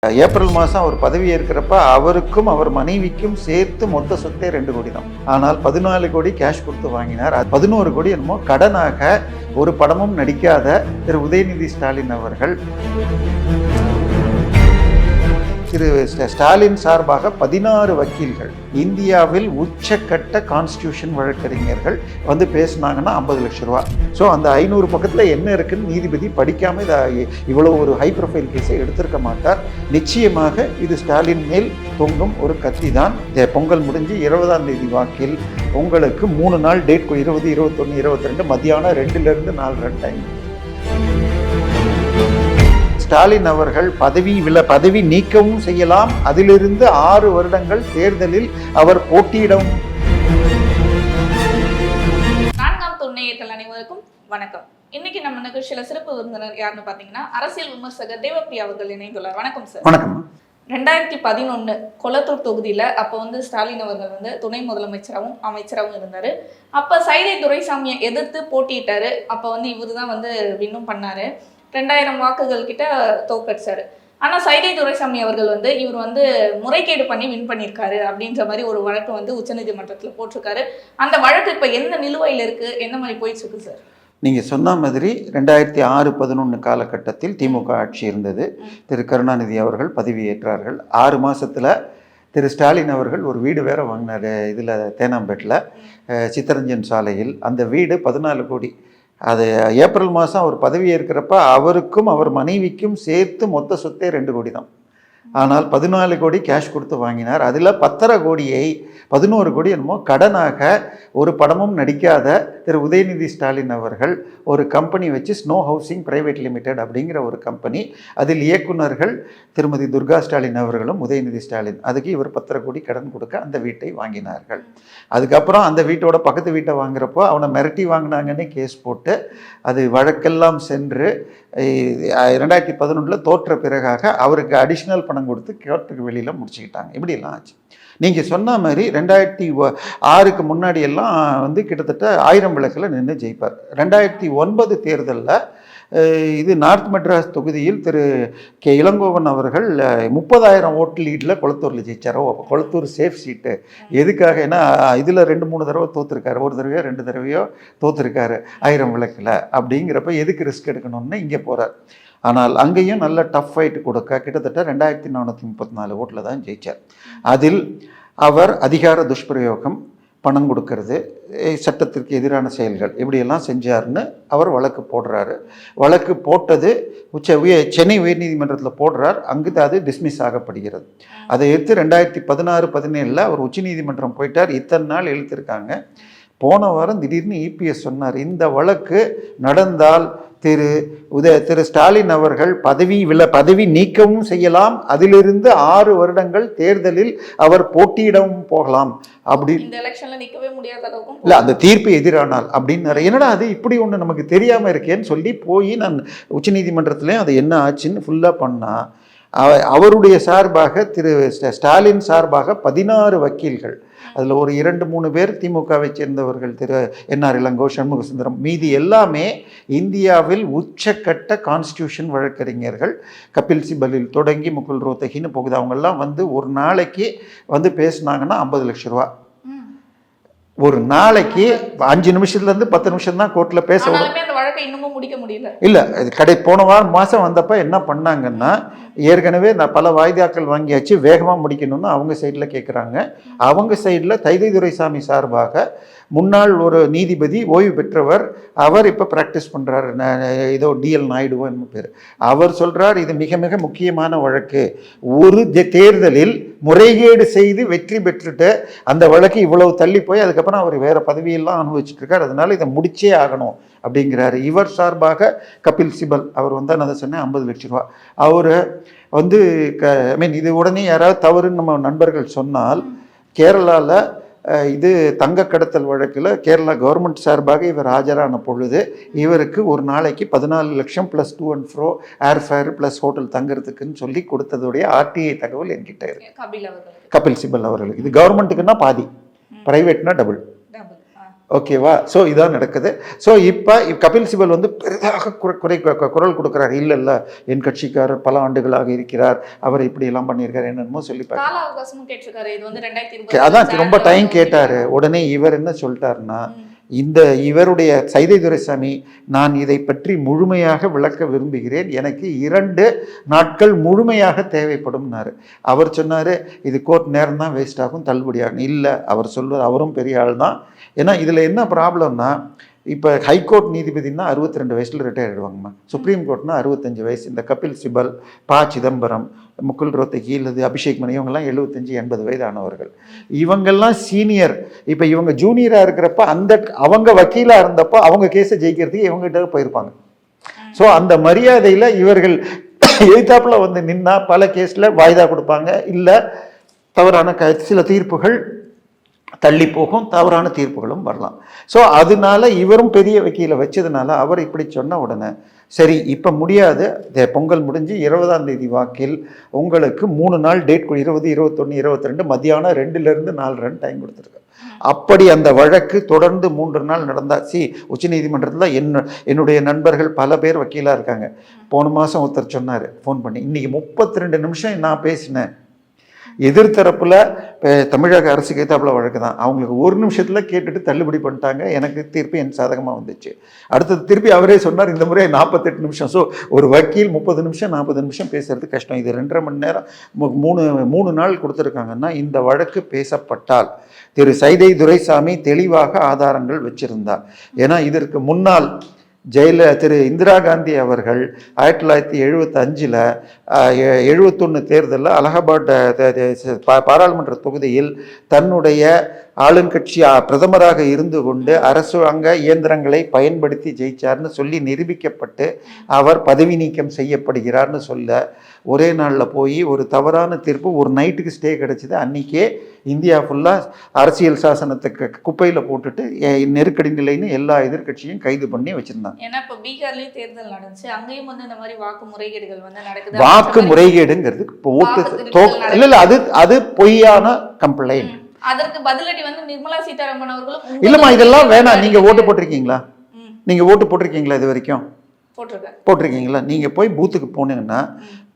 April மாதம் அவர் பதவி ஏற்கிறப்ப அவருக்கும் அவர் மனைவிக்கும் சேர்த்து மொத்த சொத்தே 2 கோடி தான். ஆனால் 14 கோடி கேஷ் கொடுத்து வாங்கினார். 11 கோடி என்னமோ கடனாக ஒரு படமும் நடிக்காத திரு உதயநிதி ஸ்டாலின் அவர்கள் திரு ஸ்டாலின் சார்பாக 16 வக்கீல்கள், இந்தியாவில் உச்சக்கட்ட கான்ஸ்டியூஷன் வழக்கறிஞர்கள் வந்து பேசினாங்கன்னா 50 லட்சம் ரூபா. ஸோ அந்த 500 பக்கத்தில் என்ன இருக்குன்னு நீதிபதி படிக்காமல் இவ்வளோ ஒரு ஹை ப்ரொஃபைல் கேஸை எடுத்திருக்க மாட்டார். நிச்சயமாக இது ஸ்டாலின் மேல் தொங்கும் ஒரு கத்தி தான். பொங்கல் முடிஞ்சு 20ஆம் தேதி வாக்கில் உங்களுக்கு 3 நாள் டேட், 20, 21, 22 மத்தியானம் 2லேருந்து 4 டைம். ஸ்டாலின் அவர்கள் பதவி நீக்கவும் செய்யலாம். அதிலிருந்து 6 வருடங்கள் தேர்தலில் அவர் போட்டியிடவும். 4ஆம் தொன்னையர்கள் அனைவருக்கும் வணக்கம். இன்னைக்கு நம்ம நிகழ்ச்சியில சிறப்பு விருந்தினர் யாருன்னு பாத்தீங்கன்னா அரசியல் விமர்சகர் தேவப்பிரியா அவர்கள் இணைந்துள்ளார். வணக்கம் சார். வணக்கம். 2011 கொளத்தூர் தொகுதியில அப்ப ஸ்டாலின் அவர்கள் துணை முதலமைச்சராகவும் அமைச்சராகவும் இருந்தாரு. அப்ப சைதை துரைசாமியை எதிர்த்து போட்டியிட்டாரு. அப்ப இவரு தான் வின்னும் பண்ணாரு. 2000 வாக்குகள் கிட்ட தோக்கடிச்சாரு. ஆனா சைதை துரைசாமி அவர்கள் இவர் முறைகேடு பண்ணி வின் பண்ணியிருக்காரு அப்படின்ற மாதிரி ஒரு வழக்கு உச்சநீதிமன்றத்துல போட்டிருக்காரு. அந்த வழக்கு இப்ப எந்த நிலுவையில் இருக்கு, எந்த மாதிரி போயிட்டு இருக்கு சார்? நீங்கள் சொன்ன மாதிரி 2006-11 காலகட்டத்தில் திமுக ஆட்சி இருந்தது. திரு கருணாநிதி அவர்கள் பதவியேற்றார்கள். 6 மாதத்தில் திரு ஸ்டாலின் அவர்கள் ஒரு வீடு வேற வாங்கினார். இதில் தேனாம்பேட்டில் சித்தரஞ்சன் சாலையில். அந்த வீடு 14 கோடி. அது ஏப்ரல் மாதம் அவர் பதவி ஏற்கிறப்ப அவருக்கும் அவர் மனைவிக்கும் சேர்த்து மொத்த சொத்தே 2 கோடி தான். ஆனால் 14 கோடி கேஷ் கொடுத்து வாங்கினார். அதில் 10.5 கோடியை 11 கோடி என்னமோ கடனாக ஒரு படமும் நடிக்காத திரு உதயநிதி ஸ்டாலின் அவர்கள் ஒரு கம்பெனி வச்சு ஸ்னோ ஹவுசிங் பிரைவேட் லிமிடெட் அப்படிங்கிற ஒரு கம்பெனி, அதில் இயக்குநர்கள் திருமதி துர்கா ஸ்டாலின் அவர்களும் உதயநிதி ஸ்டாலின். அதுக்கு இவர் 10.5 கோடி கடன் கொடுக்க அந்த வீட்டை வாங்கினார்கள். அதுக்கப்புறம் அந்த வீட்டோட பக்கத்து வீட்டை வாங்குறப்போ அவனை மிரட்டி வாங்கினாங்கன்னு கேஸ் போட்டு அது வழக்கெல்லாம் சென்று 2011 தோற்ற பிறகாக அவருக்கு அடிஷ்னல் பணம் கொடுத்து கோர்ட்டுக்கு வெளியில் முடிச்சுக்கிட்டாங்க. இப்படியெல்லாம் ஆச்சு. நீங்கள் சொன்ன மாதிரி 2006க்கு முன்னாடி எல்லாம் கிட்டத்தட்ட 1000 விளக்கில் நின்று ஜெயிப்பார். 2009 தேர்தலில் இது நார்த் மெட்ராஸ் தொகுதியில் திரு இளங்கோவன் அவர்கள் 30,000 ஓட்டு லீடில் கொளத்தூரில் ஜெயிச்சாரோ. அப்போ கொளத்தூர் சேஃப் சீட்டு. எதுக்காக? ஏன்னா இதில் 2-3 தடவை தோற்றுருக்காரு. ஒரு தடவையோ 2 தடவையோ தோற்றுருக்காரு 1000 விளக்கில். அப்படிங்கிறப்ப எதுக்கு ரிஸ்க் எடுக்கணும்னு இங்கே போகிறார். ஆனால் அங்கேயும் நல்ல டஃப் ஃபைட் கொடுக்க கிட்டத்தட்ட 2434 ஓட்டில் தான் ஜெயித்தார். அதில் அவர் அதிகார துஷ்பிரயோகம், பணம் கொடுக்கறது, சட்டத்திற்கு எதிரான செயல்கள் இப்படியெல்லாம் செஞ்சார்னு அவர் வழக்கு போடுறாரு. வழக்கு போட்டது சென்னை உயர்நீதிமன்றத்தில் போடுறார். அங்கு அது டிஸ்மிஸ் ஆகப்படுகிறது. அதை எடுத்து 2016-17 அவர் உச்சநீதிமன்றம் போயிட்டார். இத்தனை நாள் இழுத்திருக்காங்க. போன வாரம் திடீர்னு இபிஎஸ் சொன்னார், இந்த வழக்கு நடந்தால் திரு ஸ்டாலின் அவர்கள் பதவி நீக்கவும் செய்யலாம். அதிலிருந்து 6 வருடங்கள் தேர்தலில் அவர் போட்டியிடவும் போகலாம். அப்படி இல்லை, அந்த தீர்ப்பு எதிரானால் அப்படின்னு. என்னடா அது இப்படி ஒன்று நமக்கு தெரியாமல் இருக்கேன்னு சொல்லி போய் நான் உச்சநீதிமன்றத்துலேயும் அது என்ன ஆச்சுன்னு ஃபுல்லாக பண்ணால், அவருடைய சார்பாக திரு ஸ்டாலின் சார்பாக 16 வக்கீல்கள், அதில் ஒரு 2-3 பேர் திமுகவை சேர்ந்தவர்கள், திரு என்ஆர் இளங்கோ, சண்முக சுந்தரம், மீதி எல்லாமே இந்தியாவில் உச்சக்கட்ட கான்ஸ்டியூஷன் வழக்கறிஞர்கள். கபில் சிபலில் தொடங்கி முகுல் ரோத்தகின்னு போகுது. அவங்கெல்லாம் ஒரு நாளைக்கு பேசினாங்கன்னா 50 லட்சம் ரூபா. ஒரு நாளைக்கு 5 நிமிஷத்துலேருந்து 10 நிமிஷம் தான் கோர்ட்டில் பேச இல்லை. போன மாதம் வந்தப்போ என்ன பண்ணாங்கன்னா, ஏற்கனவே நான் பல வாய்தாக்கள் வாங்கியாச்சு, வேகமாக முடிக்கணும்னு அவங்க சைடில் கேட்குறாங்க. அவங்க சைடில் சைதை துரைசாமி சார்பாக முன்னாள் ஒரு நீதிபதி, ஓய்வு பெற்றவர், அவர் இப்போ ப்ராக்டிஸ் பண்ணுறாரு, ஏதோ டிஎல் நாயுடுவோன்னு பேர். அவர் சொல்கிறார், இது மிக மிக முக்கியமான வழக்கு. ஒரு தேர்தலில் முறைகேடு செய்து வெற்றி பெற்றுட்டு அந்த வழக்கு இவ்வளவு தள்ளி போய் அதுக்கப்புறம் அவர் வேறு பதவியெல்லாம் அனுபவிச்சுட்டு இருக்கார். அதனால இதை முடிச்சே ஆகணும் அப்படிங்கிறாரு. இவர் சார்பாக கபில் சிபல் அவர் நான் அதை சொன்னேன் 50 லட்சம் ரூபா. அவர் இது உடனே யாராவது தவறுன்னு நம்ம நண்பர்கள் சொன்னால், கேரளாவில் இது தங்க கடத்தல் வழக்கில் கேரளா கவர்மெண்ட் சார்பாக இவர் ஆஜரான பொழுது இவருக்கு ஒரு நாளைக்கு 14 லட்சம் plus to and fro airfare plus hotel தங்குறதுக்குன்னு சொல்லி கொடுத்ததுடைய ஆர்டிஐ தகவல் என்கிட்ட இருக்கு. கபில் சிபல் அவர்களுக்கு. இது கவர்மெண்ட்டுக்குன்னா பாதி, ப்ரைவேட்னா டபுள். ஓகேவா? ஸோ இதான் நடக்குது. ஸோ இப்போ கபில் சிபல் வந்து பெரிதாக குரல் கொடுக்குறாரு. இல்லை என் கட்சிக்காரர் பல ஆண்டுகளாக இருக்கிறார், அவர் இப்படி எல்லாம் பண்ணியிருக்காரு, என்னென்னமோ சொல்லி கால அவகாசமும் கேட்டிருக்காரு. இது வந்து 2020 அதான் ரொம்ப டைம் கேட்டாரு. உடனே இவர் என்ன சொல்லிட்டாருன்னா, இவருடைய சைதை துரைசாமி, நான் இதை பற்றி முழுமையாக விளக்க விரும்புகிறேன், எனக்கு 2 நாட்கள் முழுமையாக தேவைப்படும்னாரு. அவர் சொன்னார், இது கோர்ட் நேரம் தான் வேஸ்ட் ஆகும், தள்ளுபடி ஆகும். இல்லை, அவர் சொல்வார், அவரும் பெரிய ஆள் தான். ஏன்னா இதில் என்ன ப்ராப்ளம்னா, இப்போ ஹைகோர்ட் நீதிபதினா 62 வயசில் ரிட்டையர் ஆகிடுவாங்கம்மா. சுப்ரீம் கோர்ட்னா 65 வயசு. இந்த கபில் சிபல், சிதம்பரம், முகுல் ரோத்தகி அல்லது அபிஷேக் மணி இவங்கெல்லாம் 75-80 வயது ஆனவர்கள். இவங்கெல்லாம் சீனியர். இப்போ இவங்க ஜூனியராக இருக்கிறப்ப அவங்க வக்கீலாக இருந்தப்போ அவங்க கேஸை ஜெயிக்கிறதுக்கு இவங்ககிட்ட போயிருப்பாங்க. ஸோ அந்த மரியாதையில் இவர்கள் எதிர்த்தாப்பில் வந்து நின்னா பல கேஸில் வாய்தா கொடுப்பாங்க, இல்லை தவறான சில தீர்ப்புகள் தள்ளி போகும், தவறான தீர்ப்புகளும் வரலாம். ஸோ அதனால இவரும் பெரிய வக்கீலை வச்சதுனால அவர் இப்படி சொன்ன உடனே சரி இப்போ முடியாது, பொங்கல் முடிஞ்சு 20ஆம் தேதி வாக்கில் உங்களுக்கு 3 நாள் டேட், 20, 21, 22 மத்தியானம் 2லேருந்து 4 டைம் கொடுத்துருக்கு. அப்படி அந்த வழக்கு தொடர்ந்து 3 நாள் நடந்தாச்சு. உச்சநீதிமன்றத்தில் என்னுடைய நண்பர்கள் பல பேர் வக்கீலாக இருக்காங்க. போன மாதம் ஒருத்தர் சொன்னார் ஃபோன் பண்ணி, இன்றைக்கி 32 நிமிஷம் நான் பேசினேன். எதிர்த்தரப்பில் தமிழக அரசுக்கு ஏற்றாப்புல வழக்கு தான், அவங்களுக்கு 1 நிமிஷத்தில் கேட்டுட்டு தள்ளுபடி பண்ணிட்டாங்க. எனக்கு தீர்ப்பு என் சாதகமாக வந்துச்சு. அடுத்தது திருப்பி அவரே சொன்னார், இந்த முறை 48 நிமிஷம். ஸோ ஒரு வக்கீல் 30 நிமிஷம் 40 நிமிஷம் பேசுறது கஷ்டம். இது 2.5 மணி நேரம் 3 நாள் கொடுத்துருக்காங்கன்னா, இந்த வழக்கு பேசப்பட்டால் திரு சைதை துரைசாமி தெளிவாக ஆதாரங்கள் வச்சிருந்தார். ஏன்னா இதற்கு முன்னால் திரு இந்திரா காந்தி அவர்கள் 1975 71 தேர்தலில் அலகாபாத் பாராளுமன்ற தொகுதியில் தன்னுடைய ஆளுங்கட்சி பிரதமராக இருந்து கொண்டு அரசாங்க இயந்திரங்களை பயன்படுத்தி ஜெயிச்சார்னு சொல்லி நிரூபிக்கப்பட்டு அவர் பதவி நீக்கம் செய்யப்படுகிறார்னு சொல்ல ஒரே நாளில் போய் ஒரு தவறான தீர்ப்பு, ஒரு நைட்டுக்கு ஸ்டே கிடச்சிது. அன்றைக்கே இந்தியா ஃபுல்லாக அரசியல் சாசனத்துக்கு குப்பையில் போட்டுட்டு நெருக்கடி நிலைன்னு எல்லா எதிர்கட்சியும் கைது பண்ணி வச்சுருந்தாங்க. ஏன்னா இப்போ பீகார்லேயும் தேர்தல் நடந்துச்சு, அங்கேயும் வந்து இந்த மாதிரி வாக்கு முறைகேடுகள் வந்து நடக்குது. வாக்கு முறைகேடுங்கிறது இப்போ ஓட்டு இல்லை, அது பொய்யான கம்ப்ளைண்ட். அதற்கு பதிலடி வந்து நிர்மலா சீதாராமன் அவர்களும் இல்லைம்மா இதெல்லாம் வேணாம். நீங்கள் ஓட்டு போட்டிருக்கீங்களா? நீங்கள் ஓட்டு போட்டிருக்கீங்களா? இது வரைக்கும் போட்டிருக்கீங்களா? நீங்கள் போய் பூத்துக்கு போனீங்கன்னா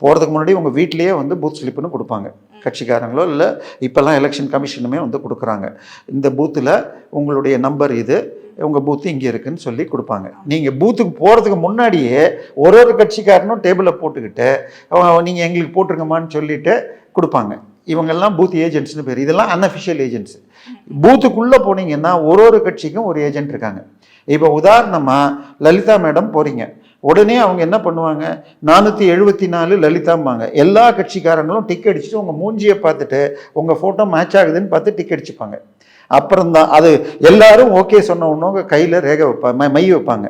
போகிறதுக்கு முன்னாடி உங்கள் வீட்டிலேயே வந்து பூத் ஸ்லிப்புன்னு கொடுப்பாங்க கட்சிக்காரங்களோ, இல்லை இப்போல்லாம் எலெக்ஷன் கமிஷனுமே வந்து கொடுக்குறாங்க. இந்த பூத்தில் உங்களுடைய நம்பர் இது, உங்கள் பூத்து இங்கே இருக்குன்னு சொல்லி கொடுப்பாங்க. நீங்கள் பூத்துக்கு போகிறதுக்கு முன்னாடியே ஒரு கட்சிக்காரனும் டேபிளில் போட்டுக்கிட்டு நீங்கள் எங்களுக்கு போட்டுருங்கம்மான்னு சொல்லிட்டு கொடுப்பாங்க. இவங்கெல்லாம் பூத் ஏஜென்ட்ஸ்னு பேர். இதெல்லாம் அன்அஃபிஷியல் ஏஜென்ட்ஸ். பூத்துக்குள்ளே போனீங்கன்னா ஒரு கட்சிக்கும் ஒரு ஏஜென்ட் இருக்காங்க. இப்போ உதாரணமாக லலிதா மேடம் போகிறீங்க, உடனே அவங்க என்ன பண்ணுவாங்க, 474 லலிதாம்பாங்க. எல்லா கட்சிக்காரங்களும் டிக் அடிச்சுட்டு உங்கள் மூஞ்சியை பார்த்துட்டு உங்கள் ஃபோட்டோ மேட்ச் ஆகுதுன்னு பார்த்து டிக் அடிச்சுப்பாங்க. அப்புறம்தான் அது எல்லாரும் ஓகே சொன்ன உடனே கையில் ரேகை வைப்பாங்க, மை வைப்பாங்க.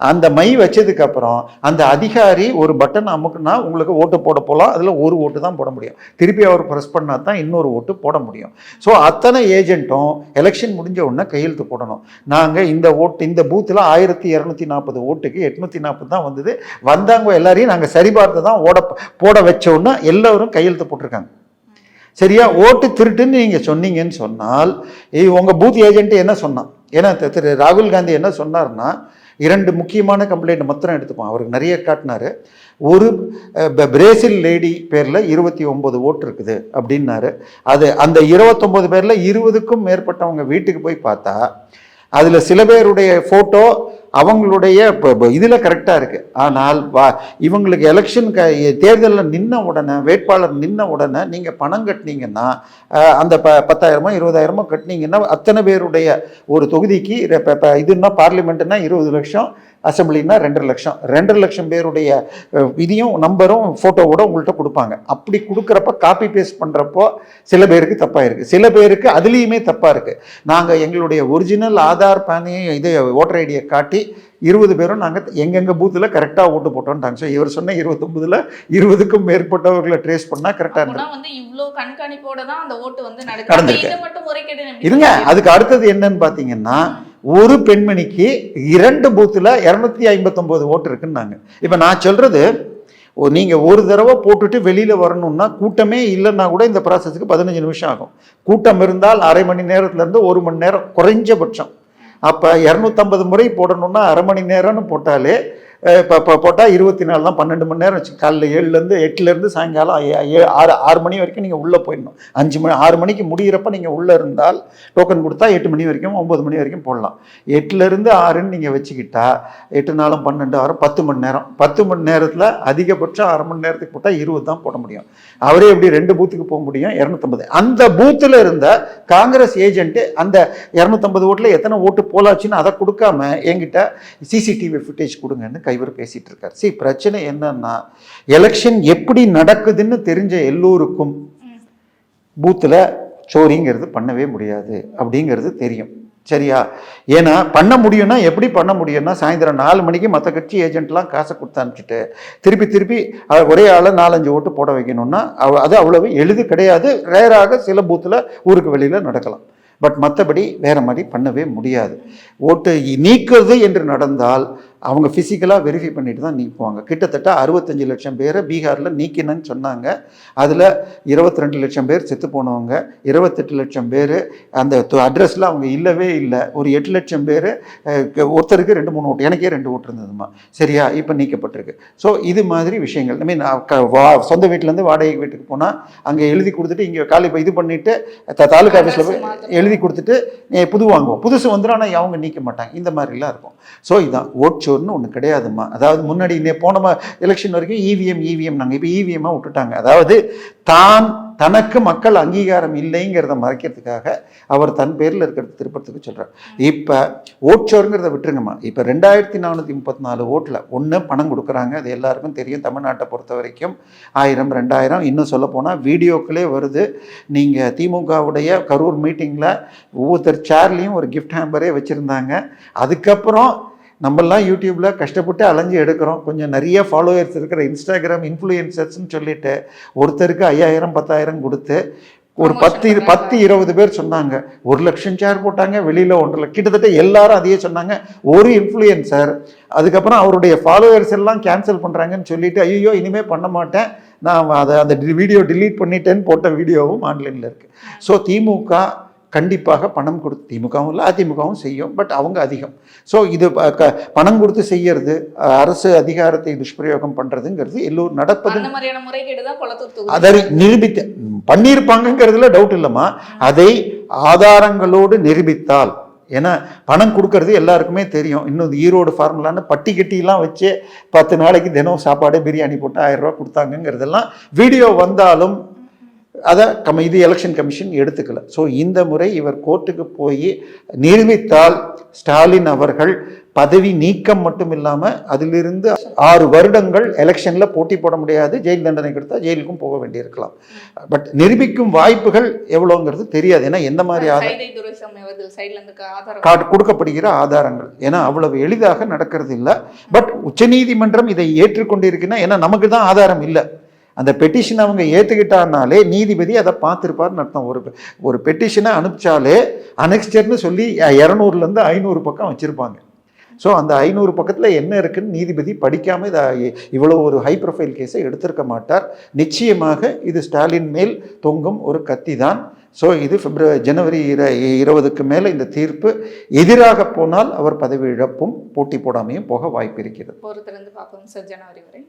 அந்த மை வச்சதுக்கப்புறம் அந்த அதிகாரி ஒரு பட்டன் அமுக்குனா உங்களுக்கு ஓட்டு போட போகலாம். அதில் ஒரு ஓட்டு தான் போட முடியும். திருப்பி அவர் ப்ரெஸ் பண்ணால் தான் இன்னொரு ஓட்டு போட முடியும். ஸோ அத்தனை ஏஜென்ட்டும் எலெக்ஷன் முடிஞ்ச உடனே கையெழுத்து போடணும். நாங்கள் இந்த பூத்தில் 1240 ஓட்டுக்கு 840 தான் வந்தது. வந்தாங்க எல்லாரையும் நாங்கள் சரிபார்த்து தான் போட வச்சோன்னா எல்லோரும் கையெழுத்து போட்டிருக்காங்க. சரியா? ஓட்டு திருட்டுன்னு நீங்கள் சொன்னீங்கன்னு சொன்னால் உங்கள் பூத் ஏஜென்ட்டு என்ன சொன்னான்? ஏன்னா திரு ராகுல் காந்தி என்ன சொன்னார்னா, 2 முக்கியமான கம்ப்ளைண்ட் மாத்திரம் எடுத்துப்போம். அவருக்கு நிறைய காட்டினார். ஒரு பிரேசில் லேடி பேரில் 29 ஓட்டு இருக்குது அப்படின்னாரு. அந்த 29 பேரில் 20க்கும் மேற்பட்டவங்க வீட்டுக்கு போய் பார்த்தா அதில் சில பேருடைய ஃபோட்டோ அவங்களுடைய இதில் கரெக்டாக இருக்குது. ஆனால் இவங்களுக்கு எலெக்ஷன் தேர்தலில் நின்ன உடனே, வேட்பாளர் நின்ன உடனே நீங்கள் பணம் கட்டினீங்கன்னா, அந்த 10,000 20,000 கட்டினீங்கன்னா அத்தனை பேருடைய ஒரு தொகுதிக்கு இதுன்னா பார்லிமெண்ட்டுன்னா 20 லட்சம், அசம்பிளின்னா 2.5 லட்சம். 2.5 லட்சம் பேருடைய இதையும் நம்பரும் ஃபோட்டோவோட உங்கள்கிட்ட கொடுப்பாங்க. அப்படி கொடுக்குறப்ப காப்பி பேஸ்ட் பண்ணுறப்போ சில பேருக்கு தப்பாக இருக்குது, சில பேருக்கு அதுலேயுமே தப்பாக இருக்குது. நாங்கள் எங்களுடைய ஒரிஜினல் ஆதார் பேனையும் இது ஓட்டர் ஐடியை காட்டி 20 பேரும் நாங்கள் எங்கெங்கே பூத்தில் கரெக்டாக ஓட்டு போட்டோம்ட்டாங்க. ஸோ இவர் சொன்ன 29ல் 20க்கும் மேற்பட்டவர்களை ட்ரேஸ் பண்ணால் கரெக்டாக இருந்தது. இவ்வளோ கண்காணிப்போட தான் அந்த ஓட்டு வந்து நடந்திருக்கு. இருங்க, அதுக்கு அடுத்தது என்னன்னு பார்த்தீங்கன்னா, ஒரு பெண்மணிக்கு 2 பூத்தில் 259 ஓட்டு இருக்குன்னாங்க. இப்போ நான் சொல்கிறது, நீங்கள் ஒரு தடவை போட்டுட்டு வெளியில் வரணும்னா கூட்டமே இல்லைன்னா கூட இந்த ப்ராசஸுக்கு 15 நிமிஷம் ஆகும். கூட்டம் இருந்தால் அரை மணி நேரத்துலேருந்து 1 மணி நேரம் குறைஞ்சபட்சம். அப்போ 250 முறை போடணும்னா அரை மணி நேரம்னு போட்டாலே இப்போ போட்டால் 24 தான், 12 மணி நேரம் வச்சு. காலைல 8லேருந்து சாயங்காலம் 6 மணி வரைக்கும் நீங்கள் உள்ளே போயிடணும். 6 மணிக்கு முடிகிறப்ப நீங்கள் உள்ளே இருந்தால் டோக்கன் கொடுத்தா 8 மணி வரைக்கும் 9 மணி வரைக்கும் போடலாம். 8லேருந்து 6ன்னு நீங்கள் வச்சுக்கிட்டா 8 நாளும் 12 ஆறும் 10 மணி நேரம். 10 மணி நேரத்தில் அதிகபட்சம் அரை மணி நேரத்துக்கு போட்டால் 20 தான் போட முடியும். அவரே எப்படி 2 பூத்துக்கு போக முடியும்? 250. அந்த பூத்தில் இருந்த காங்கிரஸ் ஏஜென்ட்டு அந்த 250 ஓட்டில் எத்தனை ஓட்டு போலாச்சுன்னு அதை கொடுக்காம என்கிட்ட சிசிடிவி ஃபுட்டேஜ் கொடுங்கன்னு இவர் பேசிட்டு இருக்காரு. பிரச்சனை என்னன்னா, எலெக்ஷன் எப்படி நடக்குதுன்னு தெரிஞ்ச எல்லோருக்கும் பூத்துல சோரிங்கிறது பண்ணவே முடியாது அப்படிங்கிறது தெரியும். சரியா? ஏன்னா பண்ண முடியும்னா எப்படி பண்ண முடியும்னா, சாயந்தரம் 4 மணிக்கு மற்ற கட்சி ஏஜென்ட்லாம் காசை கொடுத்து அனுப்பிச்சிட்டு திருப்பி ஒரே ஆளை 4-5 ஓட்டு போட வைக்கணும்னா அது அவ்வளவு எளிது கிடையாது. ரேராக சில பூத்தில் ஊருக்கு வெளியில் நடக்கலாம். பட் மற்றபடி வேற மாதிரி பண்ணவே முடியாது. ஓட்டு நீக்குறது என்று நடந்தால் அவங்க ஃபிசிக்கலாக வெரிஃபை பண்ணிட்டு தான் நீக்குவாங்க. கிட்டத்தட்ட 65 லட்சம் பேரை பீகாரில் நீக்கினன்னு சொன்னாங்க. அதில் 22 லட்சம் பேர் செத்து போனவங்க, 28 லட்சம் பேர் அந்த அட்ரஸில் அவங்க இல்லவே இல்லை. ஒரு 8 லட்சம் பேர் ஒருத்தருக்கு 2-3 ஓட்டு, எனக்கே 2 ஓட்டு இருந்ததுமா. சரியா? இப்போ நீக்கப்பட்டிருக்கு. ஸோ இது மாதிரி விஷயங்கள். ஐ மீன் சொந்த வீட்டிலேருந்து வாடகை வீட்டுக்கு போனால் அங்கே எழுதி கொடுத்துட்டு இங்கே காலி இது பண்ணிவிட்டு தாலுக்கா ஆஃபீஸில் போய் எழுதி கொடுத்துட்டு புது வாங்குவோம். புதுசு வந்துடும், ஆனால் அவங்க நீக்க மாட்டாங்க. இந்த மாதிரிலாம் இருக்கும். ஸோ இதுதான் ஓட் ஒன்று கிடையாதுமா. அதாவது முன்னாடி போன எலெக்ஷன் வரைக்கும் இவிஎம் நாங்கள் இப்போ இவிஎம்மா விட்டுட்டாங்க. அதாவது தனக்கு மக்கள் அங்கீகாரம் இல்லைங்கிறத மறைக்கிறதுக்காக அவர் தன் பேரில் இருக்கிறது திருப்பத்துக்கு சொல்கிறார். இப்போ ஓட்சோருங்கிறத விட்டுருங்கம்மா. இப்போ 2434 ஓட்டில் ஒன்று பணம் கொடுக்குறாங்க. அது எல்லாருக்கும் தெரியும். தமிழ்நாட்டை பொறுத்த வரைக்கும் 1000 2000 இன்னும் சொல்ல போனால் வீடியோக்களே வருது. நீங்கள் திமுகவுடைய கரூர் மீட்டிங்கில் ஒவ்வொருத்தர் சேர்லேயும் ஒரு கிஃப்ட் ஹேம்பரே வச்சுருந்தாங்க. அதுக்கப்புறம் நம்மெல்லாம் யூடியூப்பில் கஷ்டப்பட்டு அலைஞ்சு எடுக்கிறோம். கொஞ்சம் நிறைய ஃபாலோவர்ஸ் இருக்கிற இன்ஸ்டாகிராம் இன்ஃப்ளூயன்சர்ஸ்ன்னு சொல்லிட்டு ஒருத்தருக்கு 5000 10,000 கொடுத்து ஒரு 10-20 பேர் சொன்னாங்க. 1 லட்சம் சேர் போட்டாங்க, வெளியில் 1.5 லட்சம். கிட்டத்தட்ட எல்லாரும் அதையே சொன்னாங்க. ஒரு இன்ஃப்ளூயன்சர் அதுக்கப்புறம் அவருடைய ஃபாலோவர்ஸ் எல்லாம் கேன்சல் பண்ணுறாங்கன்னு சொல்லிட்டு ஐயோ இனிமேல் பண்ண மாட்டேன், நான் அந்த வீடியோ டிலீட் பண்ணிட்டேன்னு போட்ட வீடியோவும் ஆன்லைனில் இருக்குது. ஸோ திமுக கண்டிப்பாக பணம் கொடுத்து, திமுகவும் இல்லை அதிமுகவும் செய்யும், பட் அவங்க அதிகம். ஸோ இது பணம் கொடுத்து செய்யறது, அரசு அதிகாரத்தை துஷ்பிரயோகம் பண்ணுறதுங்கிறது எல்லோரும் நடப்பது. அதை நிரூபித்த பண்ணியிருப்பாங்கங்கிறதுல டவுட் இல்லைம்மா. அதை ஆதாரங்களோடு நிரூபித்தால், ஏன்னா பணம் கொடுக்கறது எல்லாருக்குமே தெரியும். இன்னும் ஈரோடு ஃபார்முலான்னு பட்டி கட்டிலாம் வச்சு 10 நாளைக்கு தினம் சாப்பாடு பிரியாணி போட்டு 1000 ரூபா கொடுத்தாங்கங்கிறதெல்லாம் வீடியோ வந்தாலும் அதை இது எலெக்ஷன் கமிஷன் எடுத்துக்கல. ஸோ இந்த முறை இவர் கோர்ட்டுக்கு போய் நிரூபித்தால் ஸ்டாலின் அவர்கள் பதவி நீக்கம் மட்டும் இல்லாமல் அதிலிருந்து 6 வருடங்கள் எலெக்ஷனில் போட்டி போட முடியாது, ஜெயில் தண்டனை கொடுத்தா ஜெயிலுக்கும் போக வேண்டியிருக்கலாம். பட் நிரூபிக்கும் வாய்ப்புகள் எவ்வளோங்கிறது தெரியாது. ஏன்னா எந்த மாதிரி கொடுக்கப்படுகிற ஆதாரங்கள், ஏன்னா அவ்வளவு எளிதாக நடக்கிறது இல்லை. பட் உச்சநீதிமன்றம் இதை ஏற்றுக்கொண்டிருக்குன்னா, ஏன்னா நமக்கு தான் ஆதாரம் இல்லை. அந்த பெட்டிஷனை அவங்க ஏற்றுக்கிட்டாருனாலே நீதிபதி அதை பார்த்துருப்பார்னு அர்த்தம். ஒரு பெட்டிஷனை அனுப்பிச்சாலே அனெக்ஸ்டர்னு சொல்லி 200லேருந்து 500 பக்கம் வச்சுருப்பாங்க. ஸோ அந்த 500 பக்கத்தில் என்ன இருக்குன்னு நீதிபதி படிக்காமல் இதை இவ்வளோ ஒரு ஹை ப்ரொஃபைல் கேஸை எடுத்திருக்க மாட்டார். நிச்சயமாக இது ஸ்டாலின் மேல் தொங்கும் ஒரு கத்தி தான். ஸோ இது ஜனவரி 20க்கு மேலே இந்த தீர்ப்பு எதிராக போனால் அவர் பதவி இழப்பும் போட்டி போடாமையும் போக வாய்ப்பு இருக்கிறது. பொறுத்திருந்து பார்ப்போம் சார் ஜனவரி வரை.